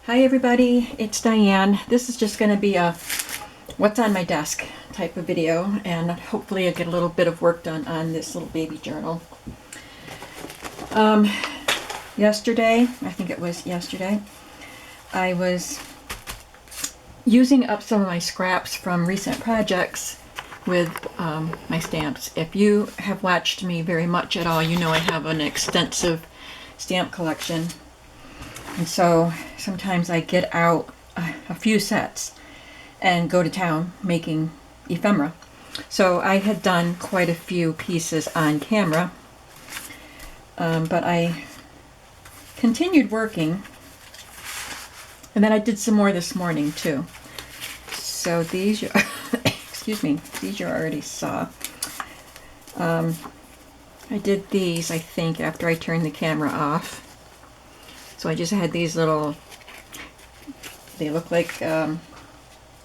Hi everybody, it's Diane. This is just going to be a what's on my desk type of video, and hopefully I'll get a little bit of work done on this little baby journal. Yesterday, I think it was yesterday, I was using up some of my scraps from recent projects with my stamps. If you have watched me very much at all, you know I have an extensive stamp collection. And so sometimes I get out a few sets and go to town making ephemera. So I had done quite a few pieces on camera, but I continued working, and then I did some more this morning too. So these, excuse me, these you already saw. I did these, I think, after I turned the camera off. So I just had these little, they look like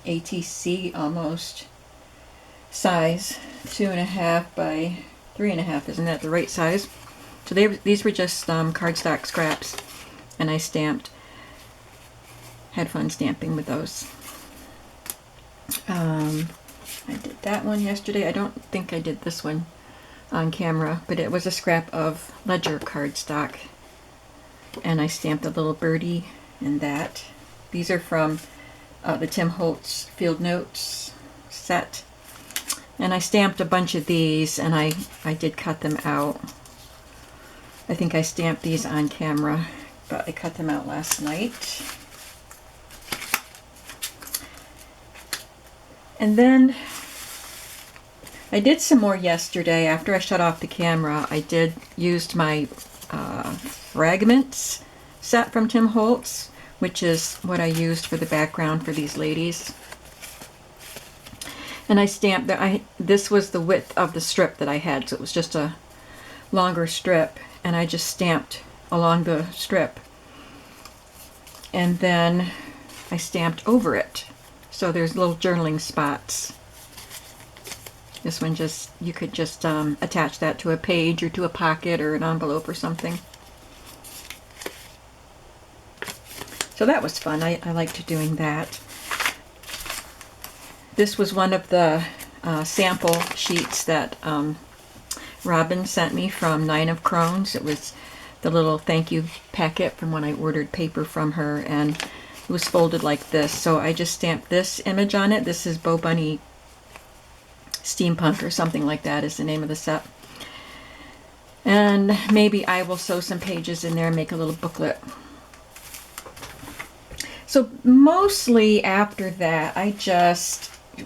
ATC almost size, 2.5 by 3.5. Isn't that the right size? So these were just cardstock scraps, and I stamped. Had fun stamping with those. I did that one yesterday. I don't think I did this one on camera, but it was a scrap of ledger cardstock. And I stamped a little birdie in that. These are from the Tim Holtz Field Notes set. And I stamped a bunch of these, and I did cut them out. I think I stamped these on camera, but I cut them out last night. And then I did some more yesterday. After I shut off the camera, I used my fragments set from Tim Holtz, which is what I used for the background for these ladies. And I stamped that. This was the width of the strip that I had, so it was just a longer strip, and I just stamped along the strip, and then I stamped over it, so there's little journaling spots. This one you could just attach that to a page or to a pocket or an envelope or something. So that was fun. I liked doing that. This was one of the sample sheets that Robin sent me from Nine of Crones. It was the little thank you packet from when I ordered paper from her, and it was folded like this. So I just stamped this image on it. This is Bo Bunny Steampunk or something like that is the name of the set. And maybe I will sew some pages in there and make a little booklet. So mostly after that, I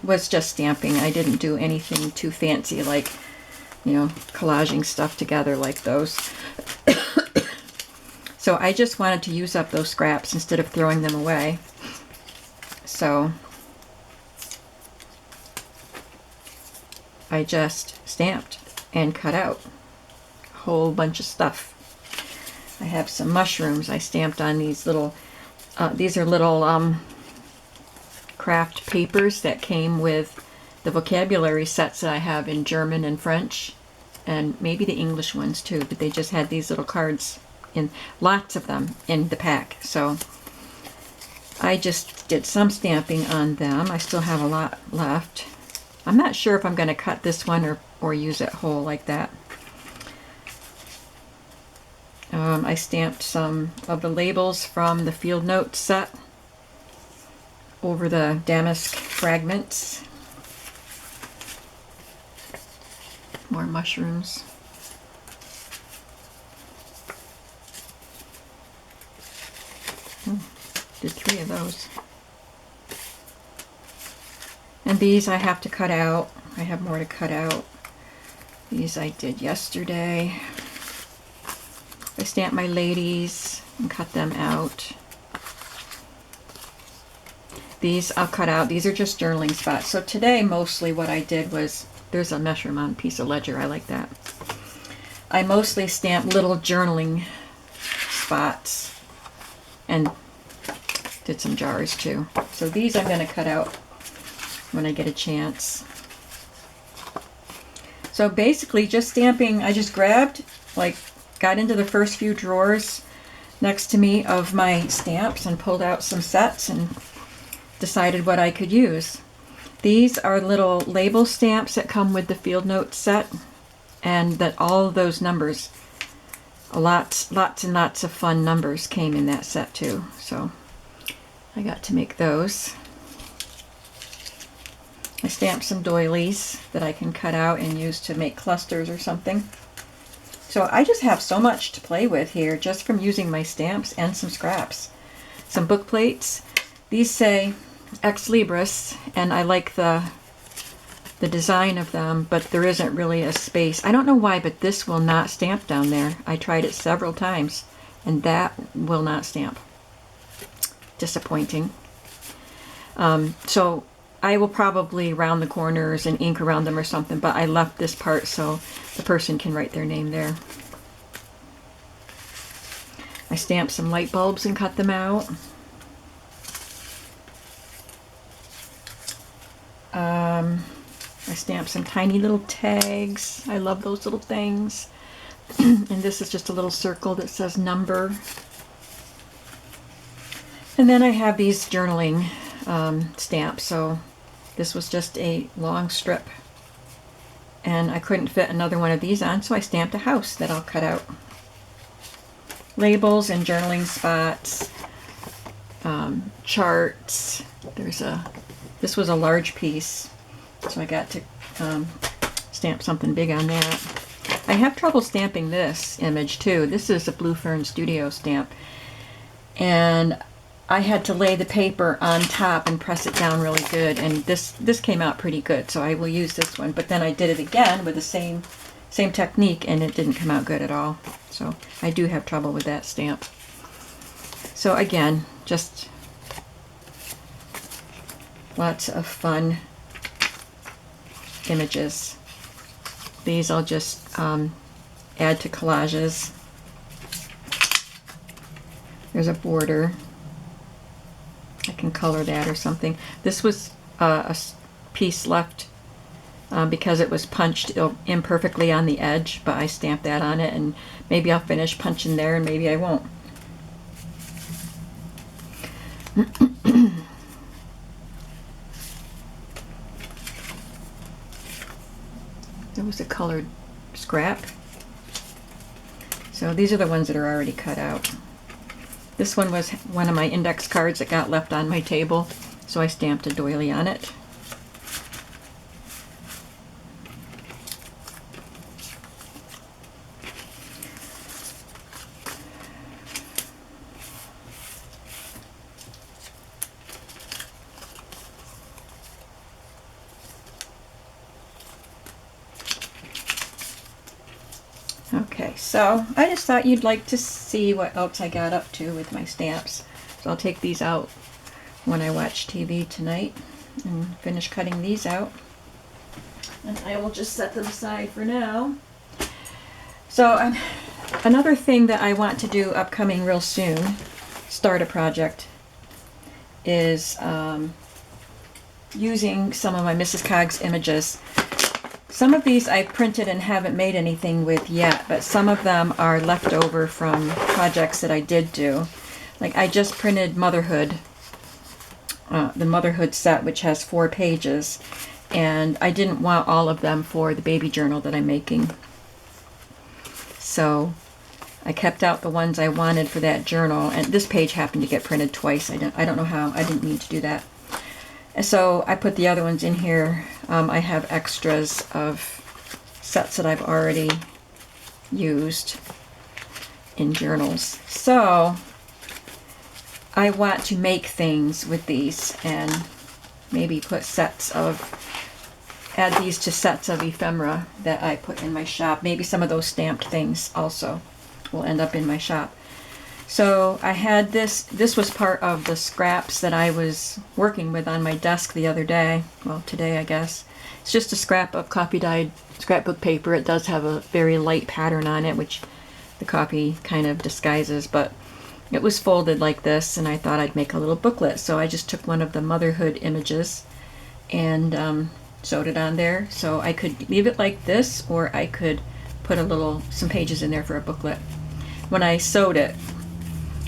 was just stamping. I didn't do anything too fancy, like, you know, collaging stuff together like those. So I just wanted to use up those scraps instead of throwing them away. So I just stamped and cut out a whole bunch of stuff. I have some mushrooms I stamped on these little, these are little craft papers that came with the vocabulary sets that I have in German and French, and maybe the English ones too, but they just had these little cards, in lots of them in the pack. So I just did some stamping on them. I still have a lot left. I'm not sure if I'm going to cut this one or use it whole like that. I stamped some of the labels from the Field Notes set over the damask fragments. More mushrooms. Did 3 of those. And these I have to cut out. I have more to cut out. These I did yesterday. I stamped my ladies and cut them out. These I'll cut out. These are just journaling spots. So today mostly what I did was, there's a measurement piece of ledger. I like that. I mostly stamped little journaling spots and did some jars too. So these I'm going to cut out when I get a chance. So basically just stamping, I just grabbed, like, got into the first few drawers next to me of my stamps and pulled out some sets and decided what I could use. These are little label stamps that come with the field notes set, and that all of those numbers, lots and lots of fun numbers came in that set too. So I got to make those. I stamped some doilies that I can cut out and use to make clusters or something. So I just have so much to play with here just from using my stamps and some scraps. Some book plates. These say Ex Libris, and I like the design of them, but there isn't really a space. I don't know why, but this will not stamp down there. I tried it several times, and that will not stamp. Disappointing. So I will probably round the corners and ink around them or something, but I left this part so the person can write their name there. I stamped some light bulbs and cut them out. I stamped some tiny little tags. I love those little things. And this is just a little circle that says number. And then I have these journaling stamps. So this was just a long strip. And I couldn't fit another one of these on, so I stamped a house that I'll cut out. Labels and journaling spots. Charts. This was a large piece, so I got to stamp something big on that. I have trouble stamping this image too. This is a Blue Fern Studio stamp, and I had to lay the paper on top and press it down really good, and this came out pretty good, so I will use this one. But then I did it again with the same technique, and it didn't come out good at all. So I do have trouble with that stamp. So again, just lots of fun images. These I'll just add to collages. There's a border. I can color that or something. This was a piece left because it was punched imperfectly on the edge, but I stamped that on it, and maybe I'll finish punching there and maybe I won't. There was a colored scrap. So these are the ones that are already cut out. This one was one of my index cards that got left on my table, so I stamped a doily on it. Okay, so I just thought you'd like to see what else I got up to with my stamps. So I'll take these out when I watch TV tonight and finish cutting these out. And I will just set them aside for now. So another thing that I want to do upcoming real soon, start a project, is using some of my Mrs. Coggs images. Some of these I've printed and haven't made anything with yet, but some of them are left over from projects that I did do. Like I just printed Motherhood, the Motherhood set, which has 4 pages, and I didn't want all of them for the baby journal that I'm making. So I kept out the ones I wanted for that journal, and this page happened to get printed twice. I don't know how. I didn't mean to do that. So I put the other ones in here. I have extras of sets that I've already used in journals. So I want to make things with these and maybe put add these to sets of ephemera that I put in my shop. Maybe some of those stamped things also will end up in my shop. So I had this was part of the scraps that I was working with on my desk the other day. Well, today I guess. It's just a scrap of coffee dyed scrapbook paper. It does have a very light pattern on it, which the coffee kind of disguises, but it was folded like this, and I thought I'd make a little booklet. So I just took one of the Motherhood images and sewed it on there. So I could leave it like this, or I could put some pages in there for a booklet. When I sewed it,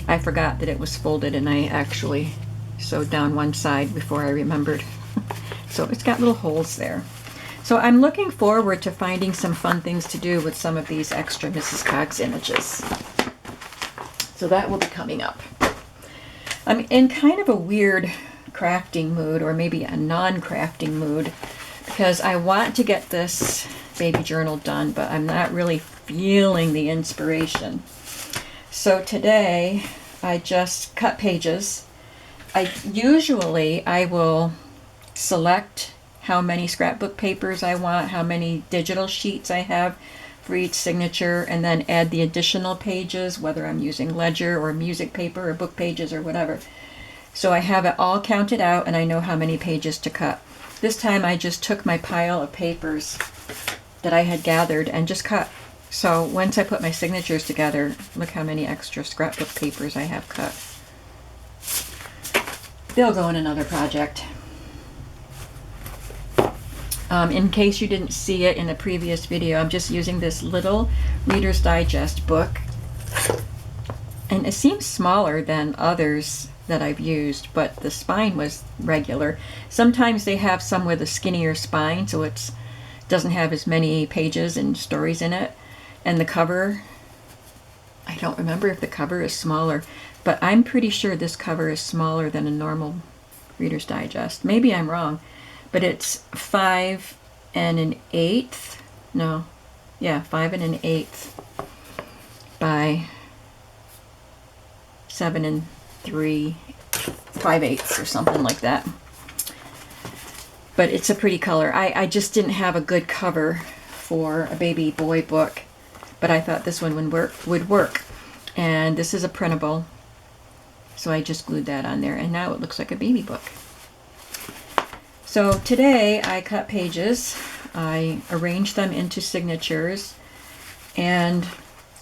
I forgot that it was folded, and I actually sewed down one side before I remembered. So it's got little holes there. So I'm looking forward to finding some fun things to do with some of these extra Mrs. Cogs images. So that will be coming up. I'm in kind of a weird crafting mood, or maybe a non-crafting mood, because I want to get this baby journal done, but I'm not really feeling the inspiration. So today I just cut pages. Usually I will select how many scrapbook papers I want, how many digital sheets I have for each signature, and then add the additional pages, whether I'm using ledger or music paper or book pages or whatever. So I have it all counted out and I know how many pages to cut. This time I just took my pile of papers that I had gathered and just cut. So once I put my signatures together, look how many extra scrapbook papers I have cut. They'll go in another project. In case you didn't see it in the previous video, I'm just using this little Reader's Digest book. And it seems smaller than others that I've used, but the spine was regular. Sometimes they have some with a skinnier spine, so it doesn't have as many pages and stories in it. And the cover, I don't remember if the cover is smaller, but I'm pretty sure this cover is smaller than a normal Reader's Digest. Maybe I'm wrong. But it's 5 1/8. No, yeah, 5 1/8 by 7 3/5 or something like that. But it's a pretty color. I just didn't have a good cover for a baby boy book, but I thought this one would work. And this is a printable, so I just glued that on there, and now it looks like a baby book. So today I cut pages, I arranged them into signatures, and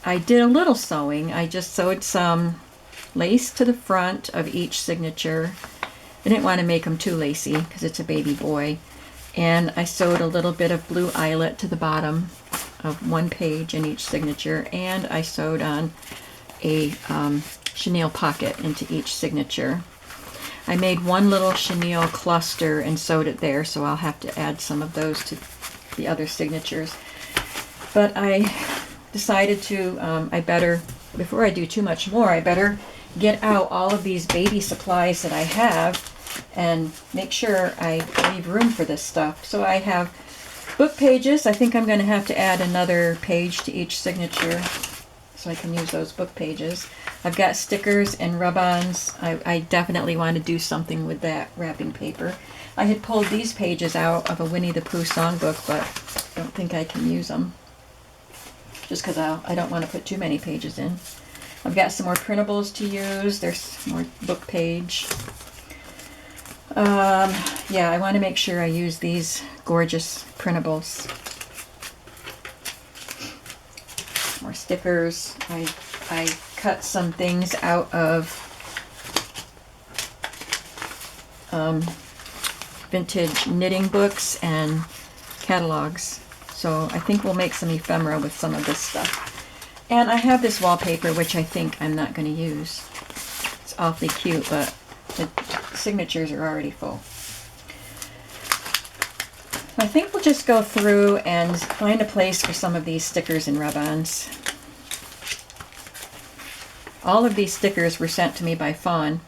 I did a little sewing. I just sewed some lace to the front of each signature. I didn't want to make them too lacy because it's a baby boy. And I sewed a little bit of blue eyelet to the bottom of one page in each signature, and I sewed on a chenille pocket into each signature. I made one little chenille cluster and sewed it there, so I'll have to add some of those to the other signatures. But I decided to, before I do too much more, I better get out all of these baby supplies that I have and make sure I leave room for this stuff. So I have book pages. I think I'm going to have to add another page to each signature so I can use those book pages. I've got stickers and rub-ons. I definitely want to do something with that wrapping paper. I had pulled these pages out of a Winnie the Pooh songbook, but I don't think I can use them, just because I don't want to put too many pages in. I've got some more printables to use. There's more book page. Yeah, I want to make sure I use these gorgeous printables. More stickers. I cut some things out of vintage knitting books and catalogs. So I think we'll make some ephemera with some of this stuff. And I have this wallpaper, which I think I'm not going to use. It's awfully cute, but the signatures are already full. I think we'll just go through and find a place for some of these stickers and rub-ons. All of these stickers were sent to me by Fawn,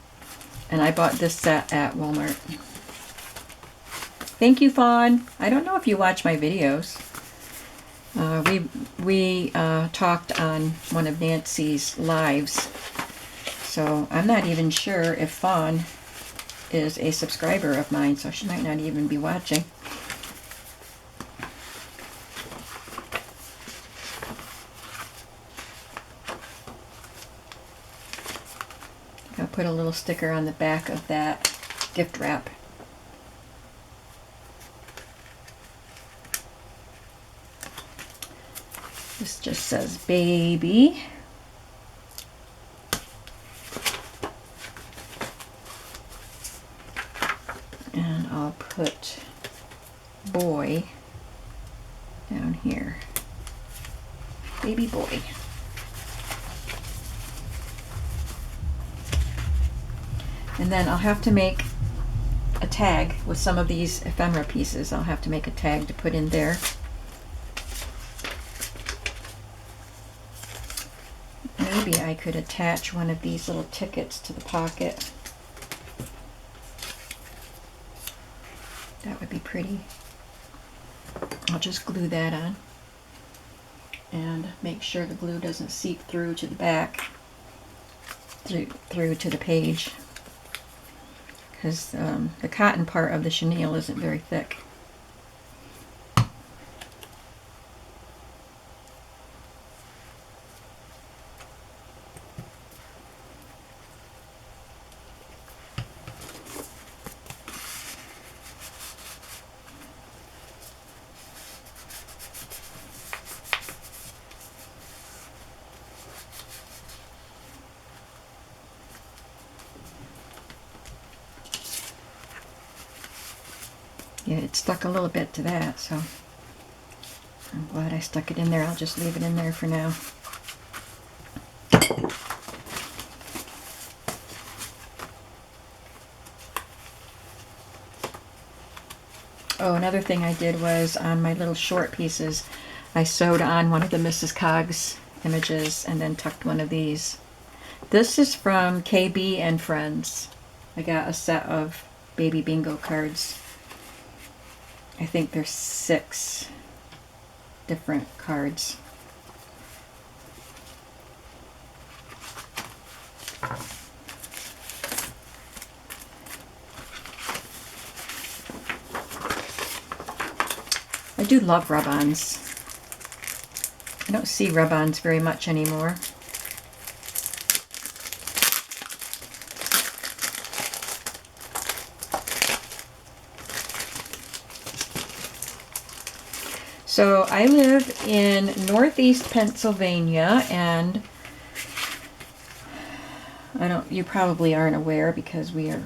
and I bought this set at Walmart. Thank you, Fawn. I don't know if you watch my videos. We talked on one of Nancy's lives, so I'm not even sure if Fawn is a subscriber of mine, so she might not even be watching. I'll put a little sticker on the back of that gift wrap. This just says baby. And I'll put boy down here. Baby boy. And then I'll have to make a tag with some of these ephemera pieces. I'll have to make a tag to put in there. Maybe I could attach one of these little tickets to the pocket. That would be pretty. I'll just glue that on and make sure the glue doesn't seep through to the back, through to the page, because the cotton part of the chenille isn't very thick. Yeah, it stuck a little bit to that, so I'm glad I stuck it in there. I'll just leave it in there for now. Oh, another thing I did was on my little short pieces, I sewed on one of the Mrs. Coggs images and then tucked one of these. This is from KB and Friends. I got a set of baby bingo cards. I think there's 6 different cards. I do love rub-ons. I don't see rub-ons very much anymore. So I live in northeast Pennsylvania, and you probably aren't aware because we are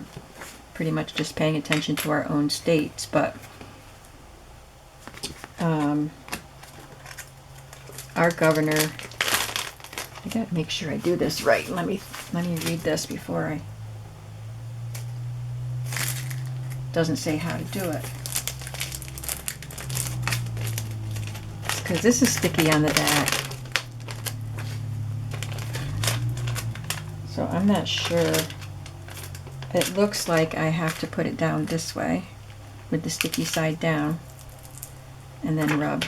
pretty much just paying attention to our own states, but our governor, I gotta make sure I do this right. Let me read this before I, doesn't say how to do it. Because this is sticky on the back. So I'm not sure. It looks like I have to put it down this way with the sticky side down and then rub.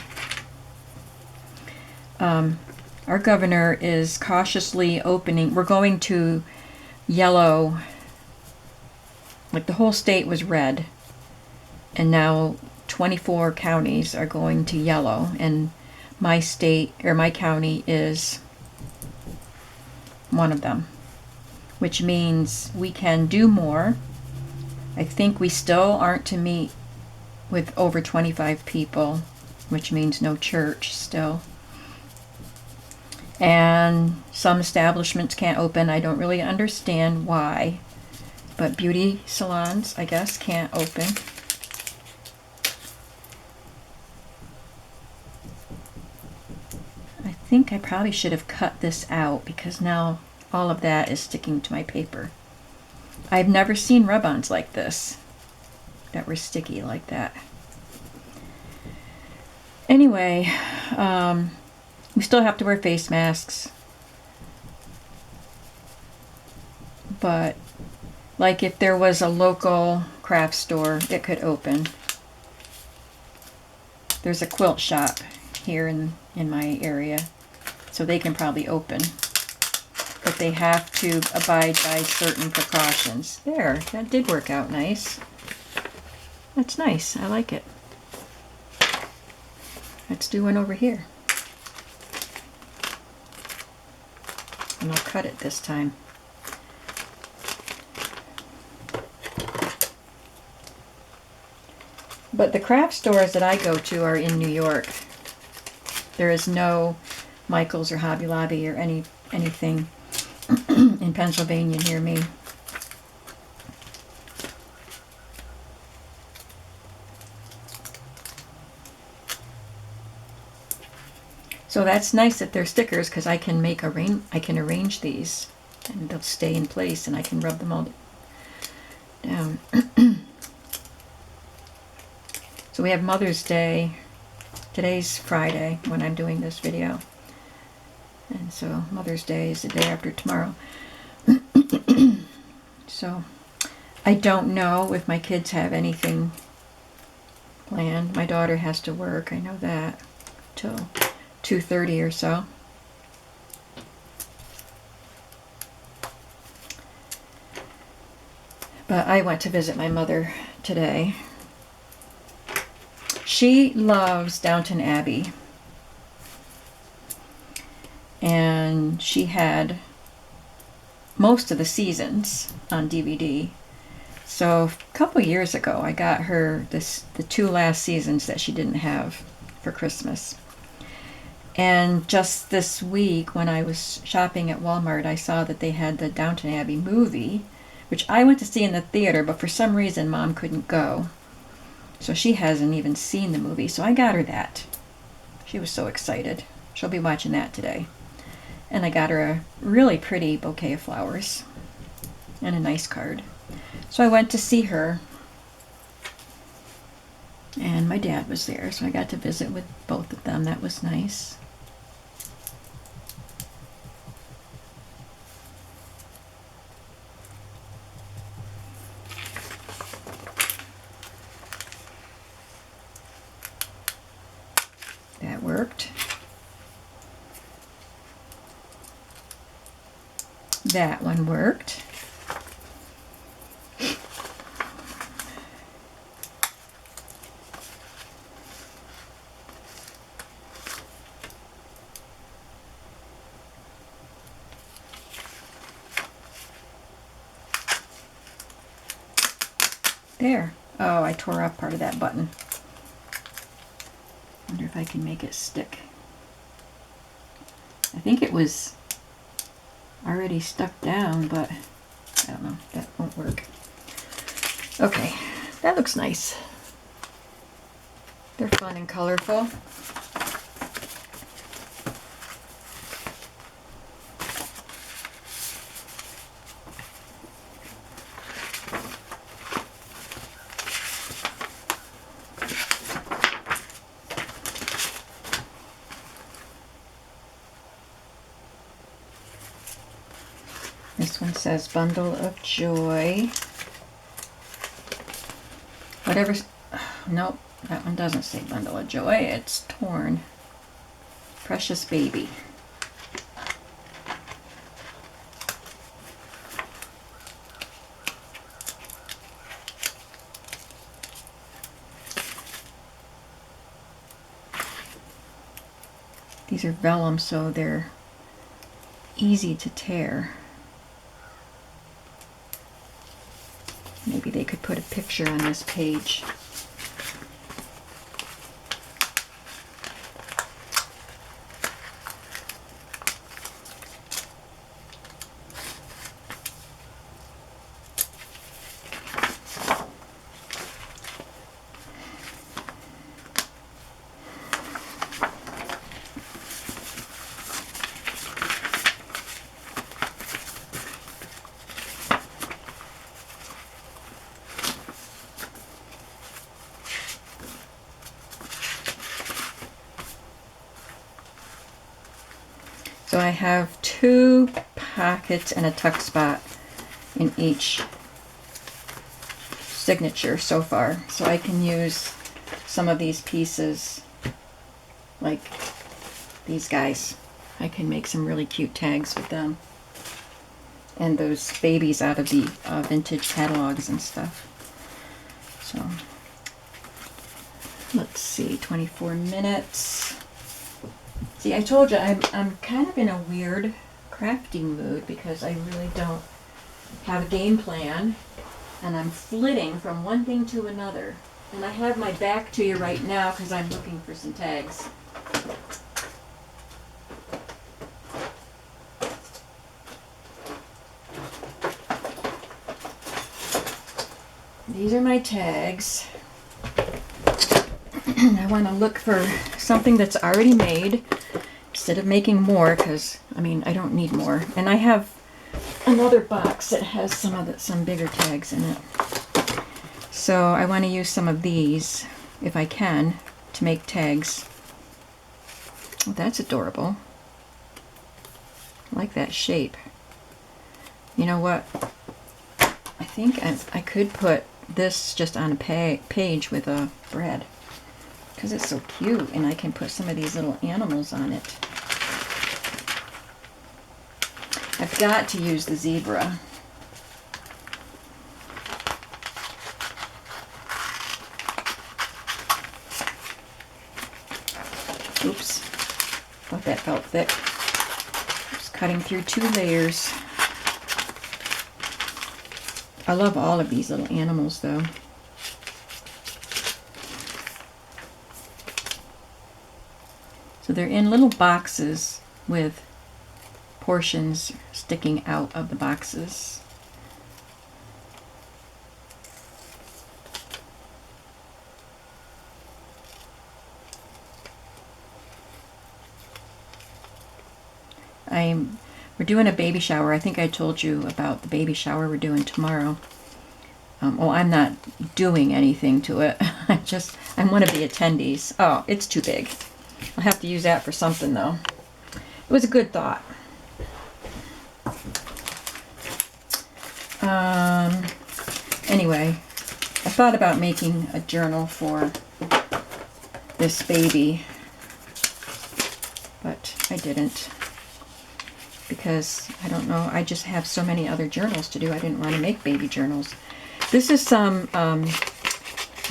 Our governor is cautiously opening. We're going to yellow, like the whole state was red, and now 24 counties are going to yellow, and my state, or my county, is one of them, which means we can do more. I think we still aren't to meet with over 25 people, which means no church still. And some establishments can't open. I don't really understand why, but beauty salons, I guess, can't open. I think I probably should have cut this out because now all of that is sticking to my paper. I've never seen rub-ons like this that were sticky like that. Anyway, we still have to wear face masks, but like if there was a local craft store, it could open. There's a quilt shop here in my area, so they can probably open, but they have to abide by certain precautions. There, that did work out nice. That's nice, I like it. Let's do one over here. And I'll cut it this time. But the craft stores that I go to are in New York. There is no Michael's or Hobby Lobby or anything in Pennsylvania near me. So that's nice that they're stickers because I can arrange these and they'll stay in place and I can rub them down. So we have Mother's Day. Today's Friday when I'm doing this video. And so Mother's Day is the day after tomorrow. So I don't know if my kids have anything planned. My daughter has to work, I know that, till 2:30 or so. But I went to visit my mother today. She loves Downton Abbey. And she had most of the seasons on DVD. So a couple years ago I got her the 2 last seasons that she didn't have for Christmas. And just this week when I was shopping at Walmart, I saw that they had the Downton Abbey movie, which I went to see in the theater, but for some reason Mom couldn't go. So she hasn't even seen the movie, so I got her that. She was so excited. She'll be watching that today. And I got her a really pretty bouquet of flowers and a nice card. So I went to see her, and my dad was there, so I got to visit with both of them. That was nice. That worked. That one worked. There. Oh, I tore off part of that button. Wonder if I can make it stick. I think it was already stuck down, but I don't know. That won't work. Okay, that looks nice. They're fun and colorful. This one says Bundle of Joy. Whatever. Nope, that one doesn't say Bundle of Joy. It's torn. Precious Baby. These are vellum, so they're easy to tear. Maybe they could put a picture on this page. So I have 2 pockets and a tuck spot in each signature so far. So I can use some of these pieces, like these guys. I can make some really cute tags with them. And those babies out of the vintage catalogs and stuff. So, let's see, 24 minutes. See, I told you I'm kind of in a weird crafting mood because I really don't have a game plan, and I'm flitting from one thing to another. And I have my back to you right now because I'm looking for some tags. These are my tags. I want to look for something that's already made instead of making more, because I mean I don't need more. And I have another box that has some bigger tags in it. So I want to use some of these, if I can, to make tags. Oh, that's adorable. I like that shape. You know what? I think I could put this just on a page with a bread, because it's so cute, and I can put some of these little animals on it. I've got to use the zebra. Oops, thought that felt thick. Just cutting through 2 layers. I love all of these little animals though. So they're in little boxes with portions sticking out of the boxes. We're doing a baby shower. I think I told you about the baby shower we're doing tomorrow. Well, I'm not doing anything to it. I'm one of the attendees. Oh, it's too big. I'll have to use that for something though. It was a good thought. Anyway, I thought about making a journal for this baby, but I didn't, because I don't know, I just have so many other journals to do. I didn't want to make baby journals. This is some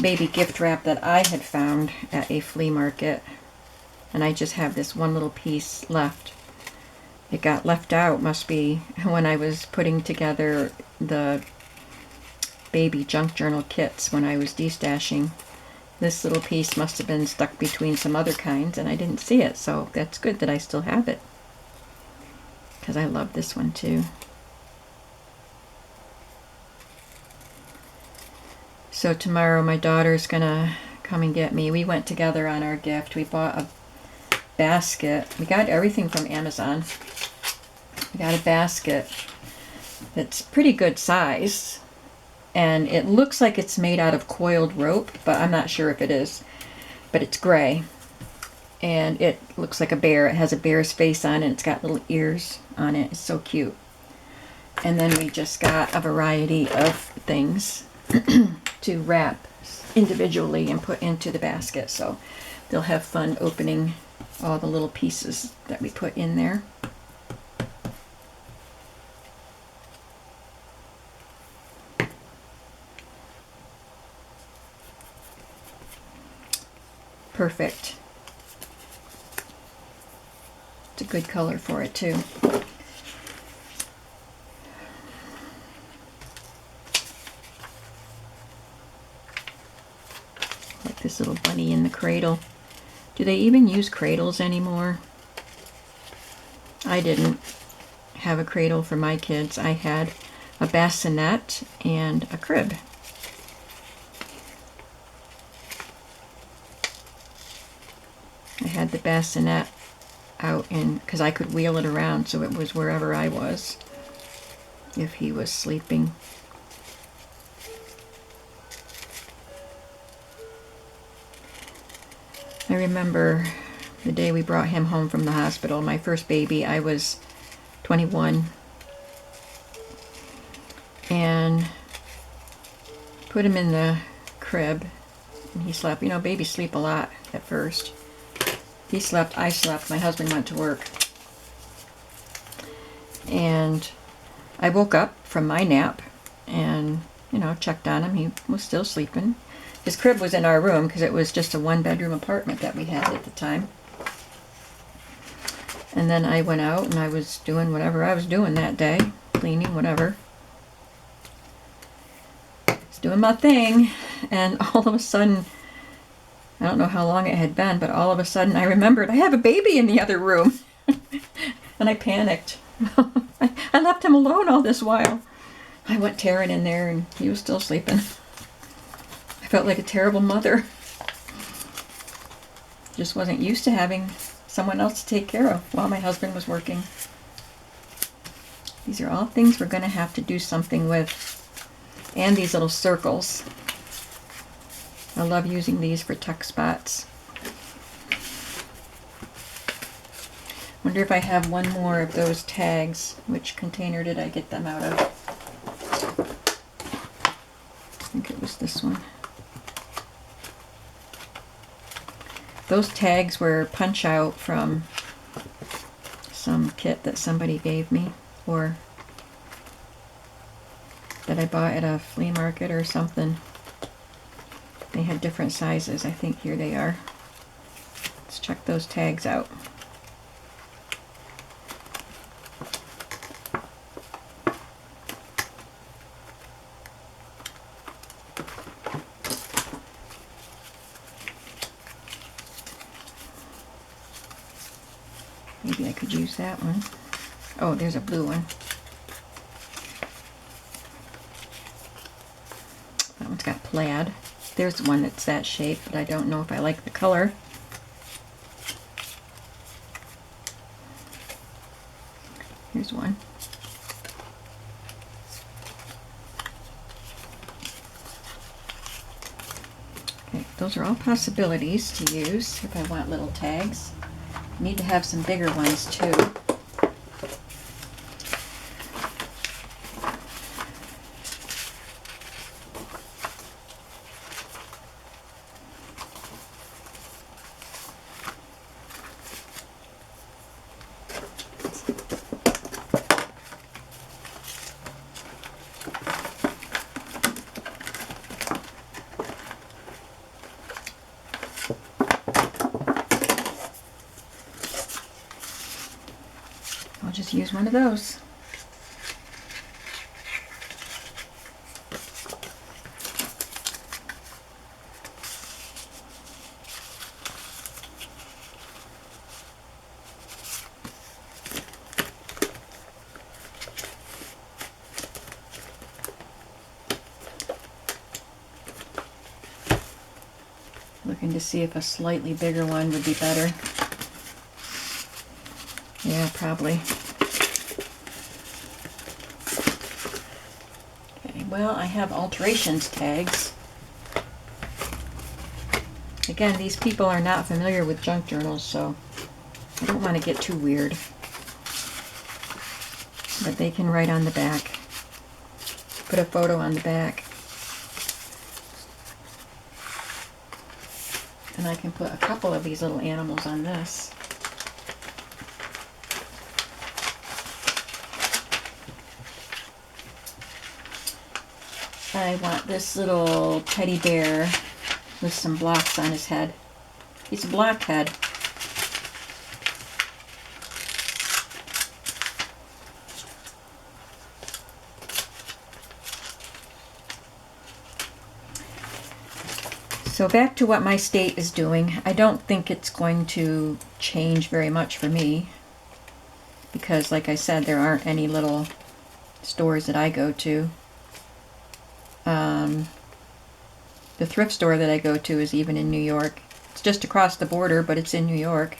baby gift wrap that I had found at a flea market, and I just have this one little piece left. It got left out, must be, when I was putting together the baby junk journal kits when I was destashing. This little piece must have been stuck between some other kinds, and I didn't see it, so that's good that I still have it, because I love this one too. So tomorrow my daughter's gonna come and get me. We went together on our gift. We bought a basket. We got everything from Amazon. We got a basket that's pretty good size, and it looks like it's made out of coiled rope, but I'm not sure if it is. But it's gray, and it looks like a bear. It has a bear's face on it. It's got little ears on it. It's so cute. And then we just got a variety of things to wrap individually and put into the basket, so they'll have fun opening all the little pieces that we put in there. Perfect. It's a good color for it too. Like this little bunny in the cradle. Do they even use cradles anymore? I didn't have a cradle for my kids. I had a bassinet and a crib. I had the bassinet out because I could wheel it around, so it was wherever I was if he was sleeping. I remember the day we brought him home from the hospital, my first baby. I was 21 and put him in the crib, and he slept. You know, babies sleep a lot at first. He slept, I slept, my husband went to work. And I woke up from my nap and, you know, checked on him. He was still sleeping. His crib was in our room because it was just a 1-bedroom apartment that we had at the time. And then I went out and I was doing whatever I was doing that day, cleaning, whatever. I was doing my thing, and all of a sudden, I don't know how long it had been, but all of a sudden I remembered I have a baby in the other room. And I panicked. I left him alone all this while. I went tearing in there and he was still sleeping. I felt like a terrible mother. Just wasn't used to having someone else to take care of while my husband was working. These are all things we're going to have to do something with. And these little circles. I love using these for tuck spots. Wonder if I have one more of those tags. Which container did I get them out of? I think it was this one. Those tags were punch out from some kit that somebody gave me, or that I bought at a flea market or something. They had different sizes. I think here they are. Let's check those tags out. Maybe I could use that one. Oh, there's a blue one. That one's got plaid. There's one that's that shape, but I don't know if I like the color. Here's one. Okay, those are all possibilities to use if I want little tags. Need to have some bigger ones too. I'll just use one of those. Looking to see if a slightly bigger one would be better. Yeah, probably. Okay, well, I have alterations tags. Again, these people are not familiar with junk journals, so I don't want to get too weird. But they can write on the back. Put a photo on the back. And I can put a couple of these little animals on this. I want this little teddy bear with some blocks on his head. He's a blockhead. So back to what my state is doing. I don't think it's going to change very much for me because, like I said, there aren't any little stores that I go to. The thrift store that I go to is even in New York. It's just across the border, but it's in New York.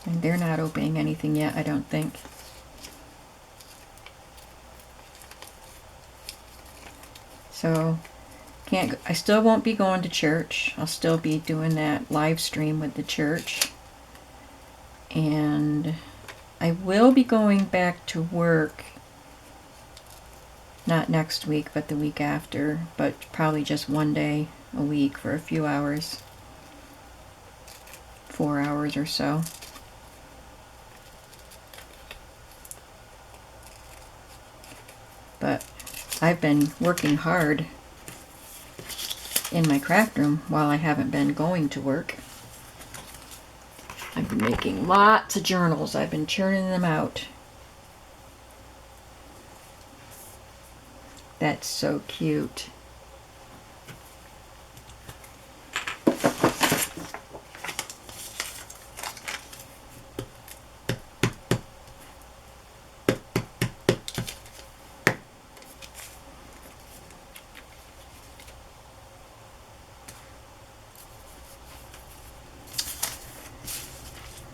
And they're not opening anything yet, I don't think. So, I still won't be going to church. I'll still be doing that live stream with the church. And I will be going back to work, not next week, but the week after, but probably just one day a week for a few hours, 4 hours or so. But I've been working hard in my craft room while I haven't been going to work. I've been making lots of journals. I've been churning them out. That's so cute.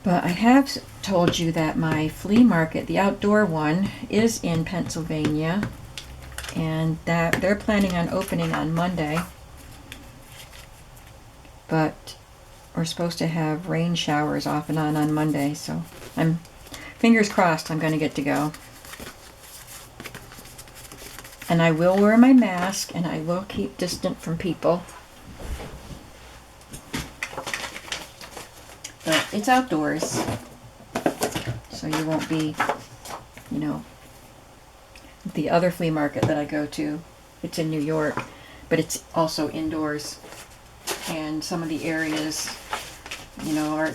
But I have told you that my flea market, the outdoor one, is in Pennsylvania, and that they're planning on opening on Monday. But we're supposed to have rain showers off and on Monday, so I'm fingers crossed I'm going to get to go. And I will wear my mask, and I will keep distant from people. But it's outdoors, so you won't be, you know, the other flea market that I go to, it's in New York, but it's also indoors. And some of the areas, you know, are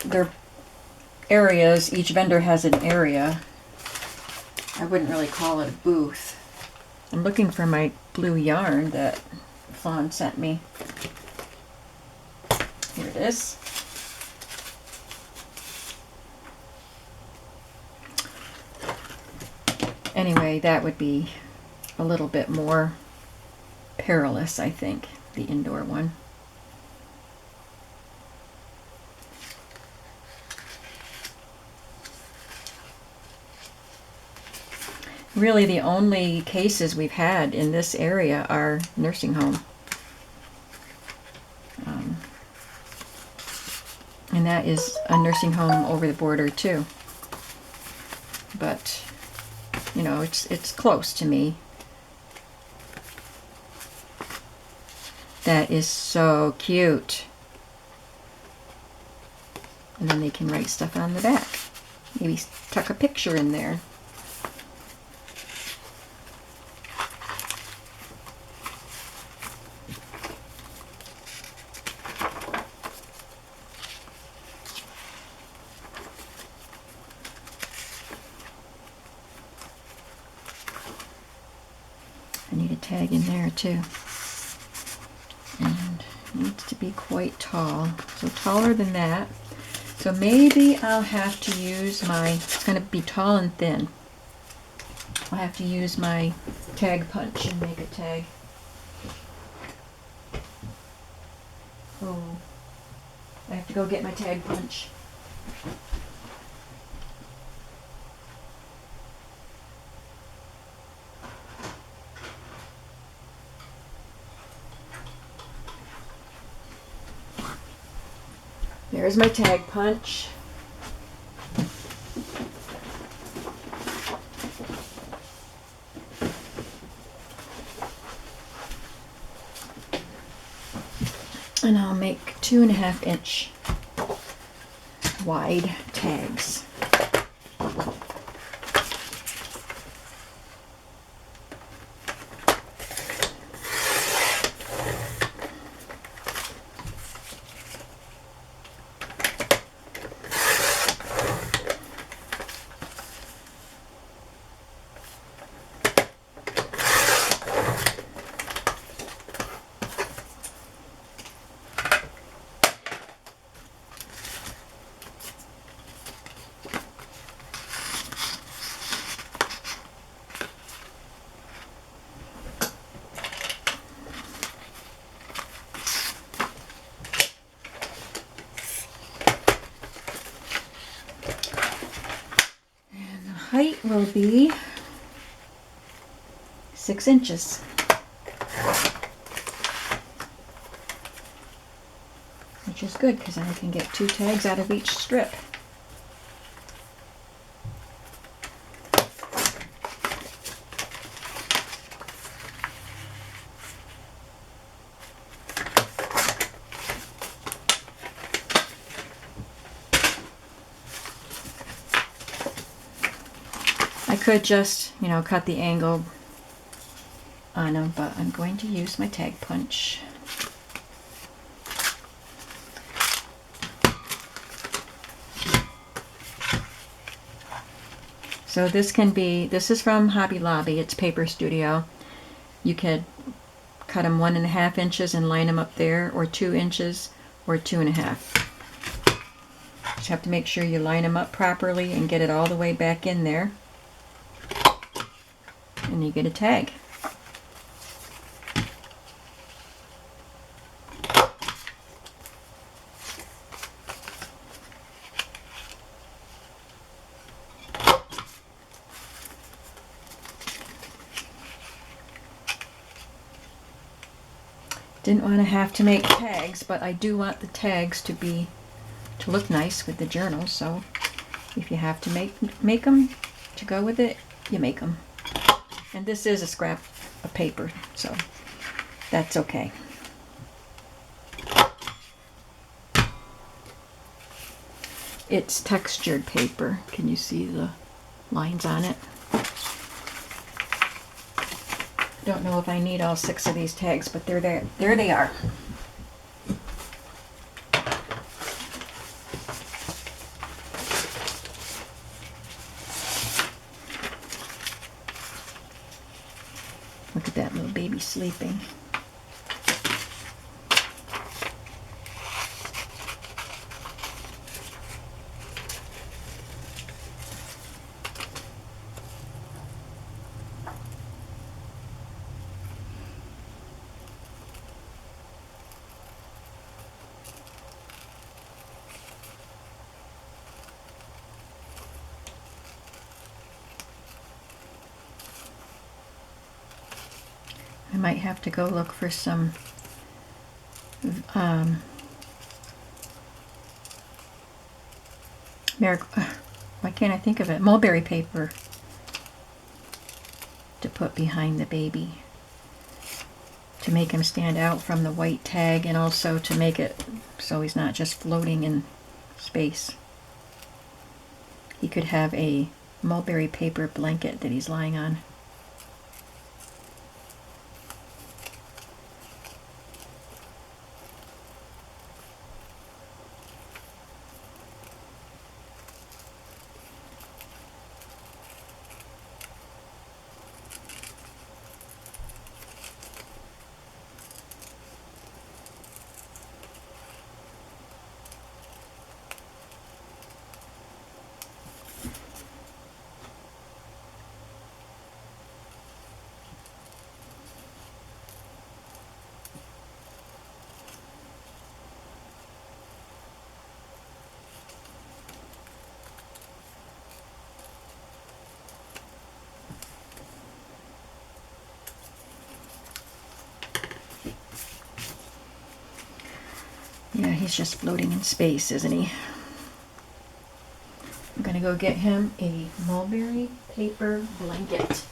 they're areas, each vendor has an area. I wouldn't really call it a booth. I'm looking for my blue yarn that Fawn sent me. Here it is. Anyway, that would be a little bit more perilous, I think, the indoor one. Really, the only cases we've had in this area are nursing home. And that is a nursing home over the border too. But, you know, it's close to me. That is so cute. And then they can write stuff on the back. Maybe tuck a picture in there. I need a tag in there too. And it needs to be quite tall. So taller than that. So maybe I'll have to use my, it's going to be tall and thin. I'll have to use my tag punch and make a tag. Oh, I have to go get my tag punch. There's my tag punch. And I'll make 2.5 inch wide tags. Height will be 6 inches. Which is good because I can get 2 tags out of each strip. I could just, you know, cut the angle on them, but I'm going to use my tag punch. So this is from Hobby Lobby, it's Paper Studio. You could cut them 1.5 inches and line them up there, or 2 inches, or 2.5. Just have to make sure you line them up properly and get it all the way back in there. And you get a tag. Didn't want to have to make tags, but I do want the tags to look nice with the journal, so if you have to make them to go with it, you make them. And this is a scrap of paper, so that's okay. It's textured paper. Can you see the lines on it? Don't know if I need all 6 of these tags, but they're there. There they are. Look at that little baby sleeping. I might have to go look for some why can't I think of it? Mulberry paper to put behind the baby to make him stand out from the white tag, and also to make it so he's not just floating in space. He could have a mulberry paper blanket that he's lying on. Yeah, he's just floating in space, isn't he? I'm gonna go get him a mulberry paper blanket.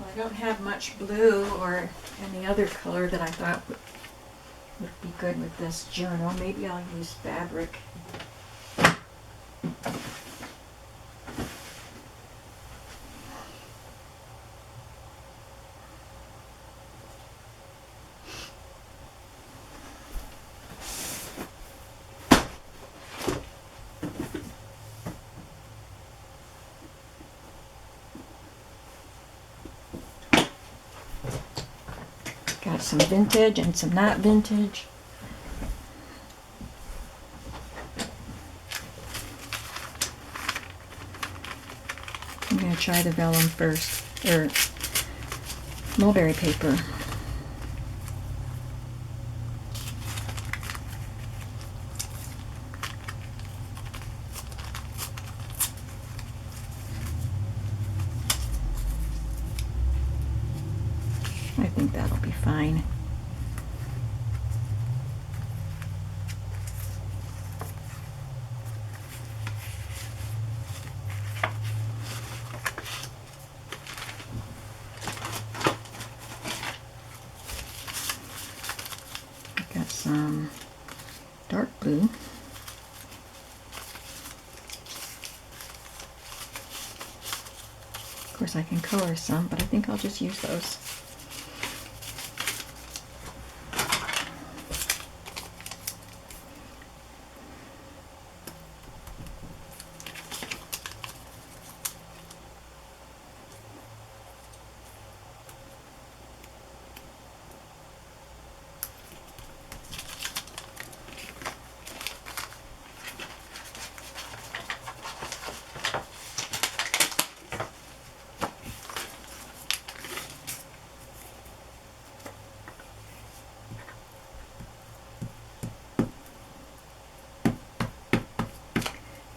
I don't have much blue or any other color that I thought would be good with this journal. Maybe I'll use fabric. Got some vintage and some not vintage. I'm going to try the vellum first, or mulberry paper. I think that'll be fine. I've got some dark blue. Of course I can color some, but I think I'll just use those.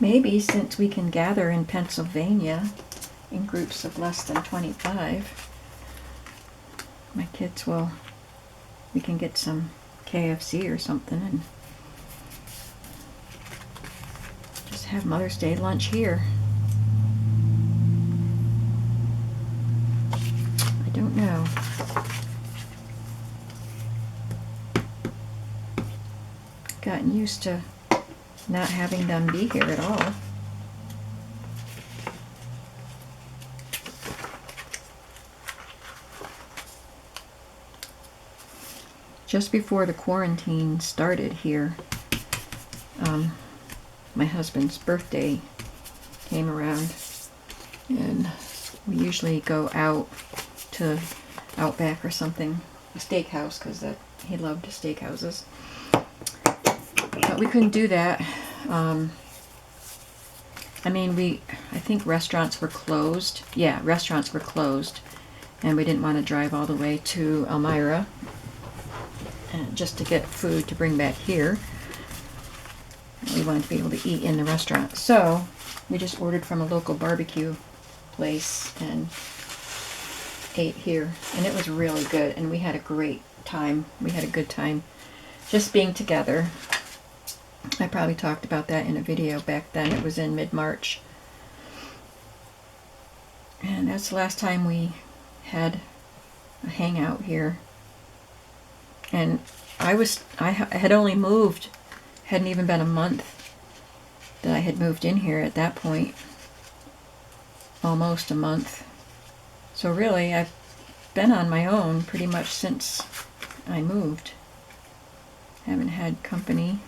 maybe since we can gather in Pennsylvania in groups of less than 25, my kids will, we can get some KFC or something and just have Mother's Day lunch here. I don't know. Gotten used to not having them be here at all. Just before the quarantine started here, my husband's birthday came around, and we usually go out to Outback or something, a steakhouse, because he loved steakhouses. But we couldn't do that. I think restaurants were closed. Yeah, restaurants were closed, and we didn't want to drive all the way to Elmira just to get food to bring back here. We wanted to be able to eat in the restaurant. So we just ordered from a local barbecue place and ate here. And it was really good. And we had a great time. We had a good time just being together. I probably talked about that in a video back then. It was in mid-March. And that's the last time we had a hangout here. And I had only moved, hadn't even been a month that I had moved in here at that point. Almost a month. So really, I've been on my own pretty much since I moved. Haven't had company.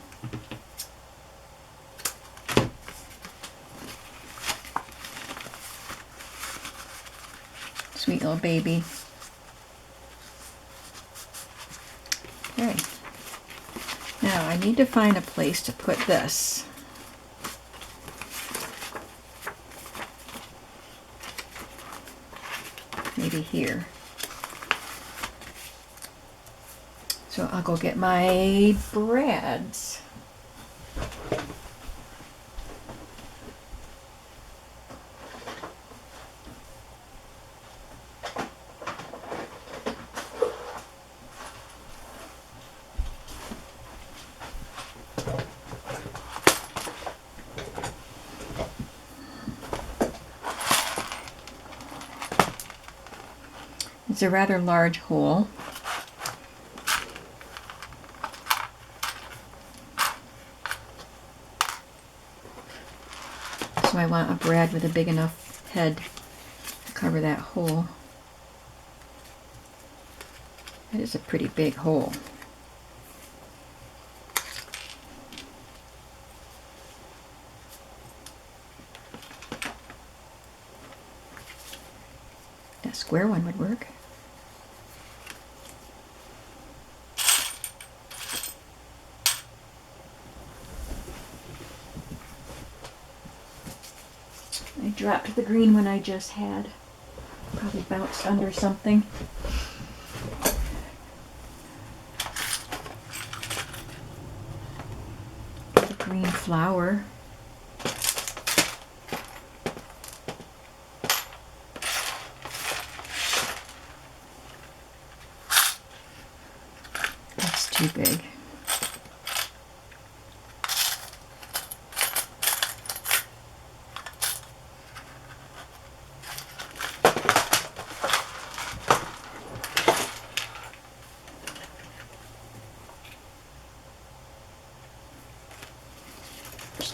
Sweet little baby. Okay. Now I need to find a place to put this. Maybe here. So I'll go get my brads. It's a rather large hole. So I want a brad with a big enough head to cover that hole. That is a pretty big hole. A square one would work. I dropped the green one I just had. Probably bounced under something. Got a green flower. That's too big.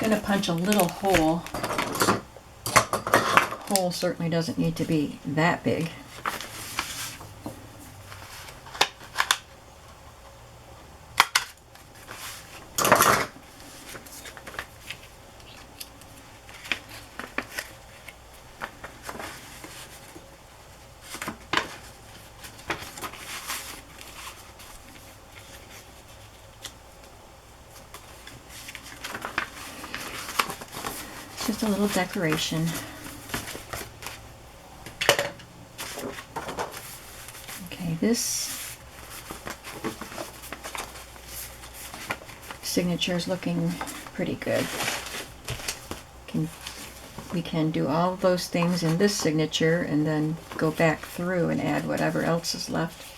Going to punch a little hole. Hole certainly doesn't need to be that big. Just a little decoration. Okay, this signature is looking pretty good. we can do all of those things in this signature and then go back through and add whatever else is left.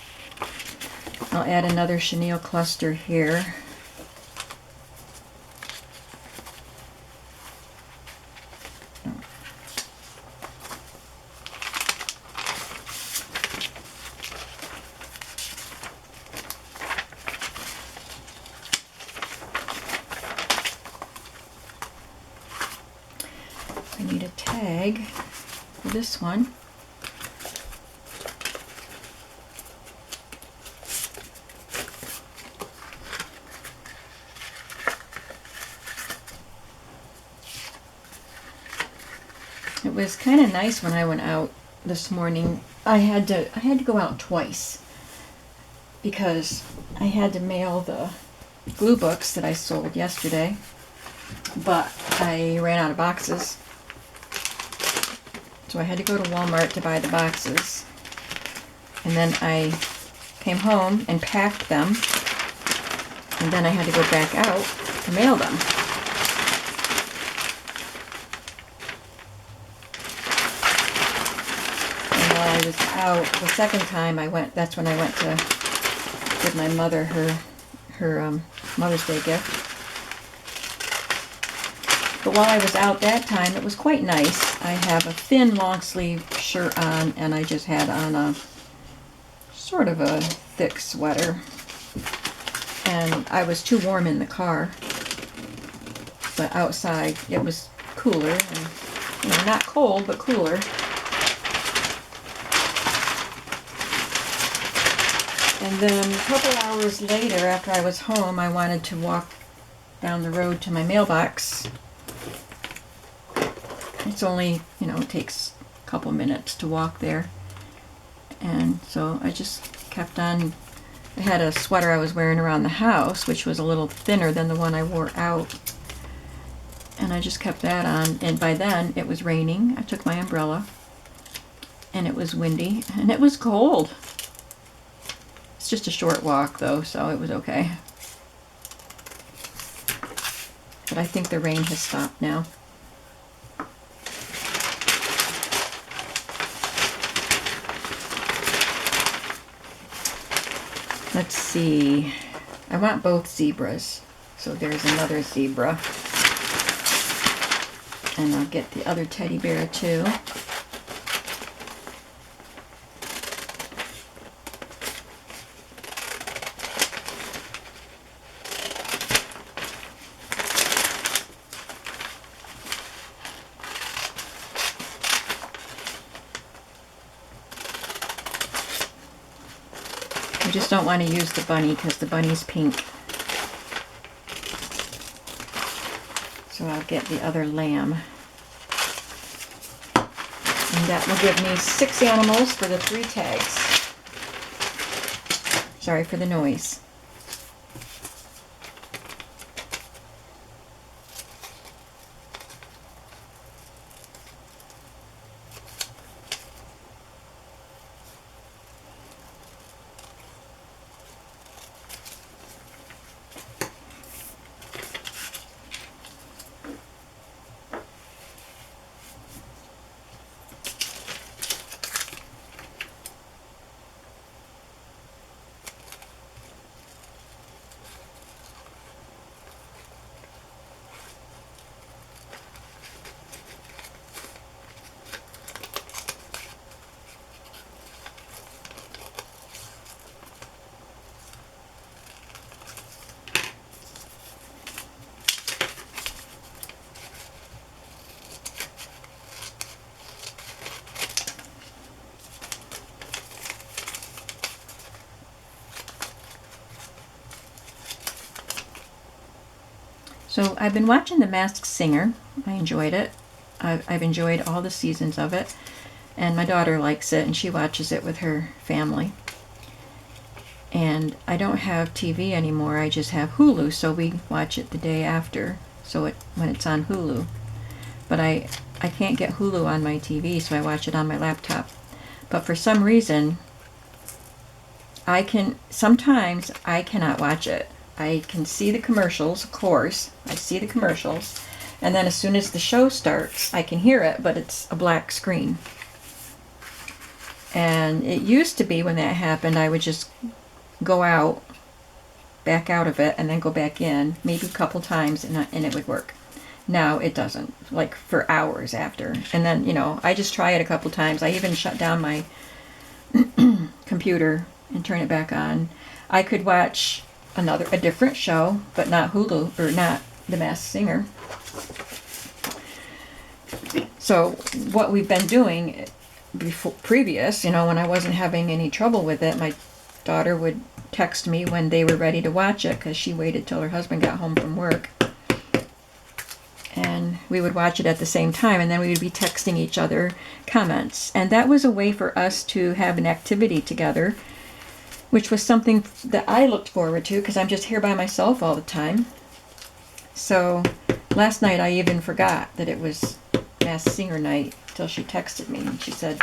I'll add another chenille cluster here. I need a tag for this one. It was kind of nice when I went out this morning. I had to go out twice because I had to mail the glue books that I sold yesterday, but I ran out of boxes. So I had to go to Walmart to buy the boxes. And then I came home and packed them. And then I had to go back out to mail them. And while I was out, the second time I went, that's when I went to give my mother her Mother's Day gift. But while I was out that time, it was quite nice. I have a thin long sleeve shirt on, and I just had on a sort of a thick sweater. And I was too warm in the car, but outside it was cooler, and not cold, but cooler. And then a couple hours later, after I was home, I wanted to walk down the road to my mailbox. It's only, it takes a couple minutes to walk there. And so I just kept on. I had a sweater I was wearing around the house, which was a little thinner than the one I wore out. And I just kept that on. And by then, it was raining. I took my umbrella. And it was windy. And it was cold. It's just a short walk, though, so it was okay. But I think the rain has stopped now. Let's see. I want both zebras. So there's another zebra. And I'll get the other teddy bear too. I just don't want to use the bunny because the bunny's pink. So I'll get the other lamb. And that will give me 6 animals for the 3 tags. Sorry for the noise. So I've been watching The Masked Singer. I enjoyed it. I've enjoyed all the seasons of it. And my daughter likes it, and she watches it with her family. And I don't have TV anymore. I just have Hulu, so we watch it the day after, when it's on Hulu. But I can't get Hulu on my TV, so I watch it on my laptop. But for some reason, sometimes I cannot watch it. I can see the commercials, of course. I see the commercials. And then as soon as the show starts, I can hear it, but it's a black screen. And it used to be when that happened, I would just go out, back out of it, and then go back in, maybe a couple times, and it would work. Now it doesn't, like for hours after. And then, you know, I just try it a couple times. I even shut down my computer and turn it back on. I could watch a different show, but not Hulu, or not The Masked Singer. So what we've been doing previous, you know, when I wasn't having any trouble with it, my daughter would text me when they were ready to watch it, because she waited till her husband got home from work. And we would watch it at the same time, and then we would be texting each other comments. And that was a way for us to have an activity together, which was something that I looked forward to, because I'm just here by myself all the time. So last night I even forgot that it was Masked Singer night till she texted me, and she said,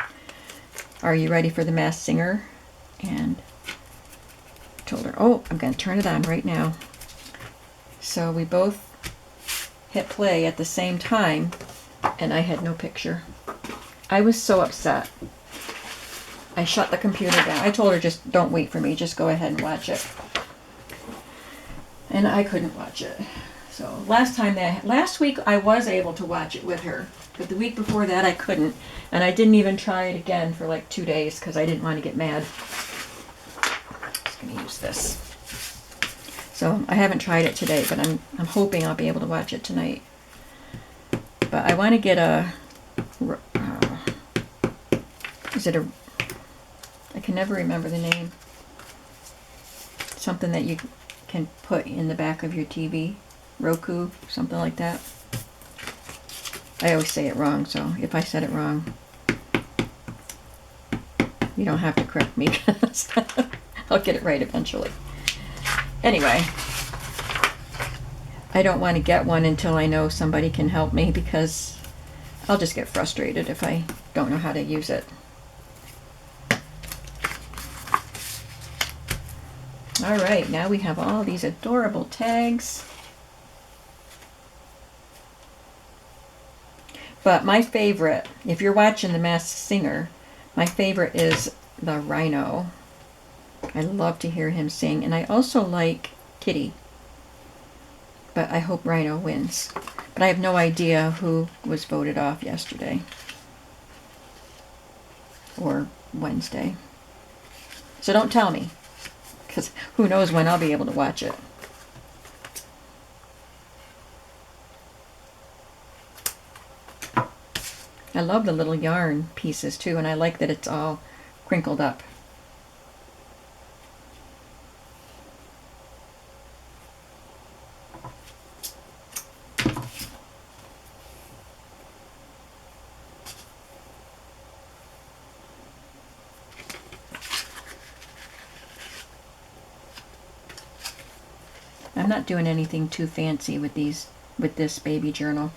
"Are you ready for the Masked Singer?" And I told her, "Oh, I'm going to turn it on right now." So we both hit play at the same time, and I had no picture. I was so upset. I shut the computer down. I told her, just don't wait for me, just go ahead and watch it. And I couldn't watch it. So last week I was able to watch it with her, but the week before that I couldn't, and I didn't even try it again for like 2 days because I didn't want to get mad. Just gonna use this. So I haven't tried it today, but I'm hoping I'll be able to watch it tonight. But I want to get I can never remember the name. Something that you can put in the back of your TV. Roku, something like that. I always say it wrong, so if I said it wrong, you don't have to correct me, because I'll get it right eventually. Anyway, I don't want to get one until I know somebody can help me, because I'll just get frustrated if I don't know how to use it. All right, now we have all these adorable tags. But my favorite, if you're watching The Masked Singer, my favorite is the Rhino. I love to hear him sing, and I also like Kitty. But I hope Rhino wins. But I have no idea who was voted off yesterday. Or Wednesday. So don't tell me, because who knows when I'll be able to watch it. I love the little yarn pieces too, and I like that it's all crinkled up. I'm not doing anything too fancy with this baby journal.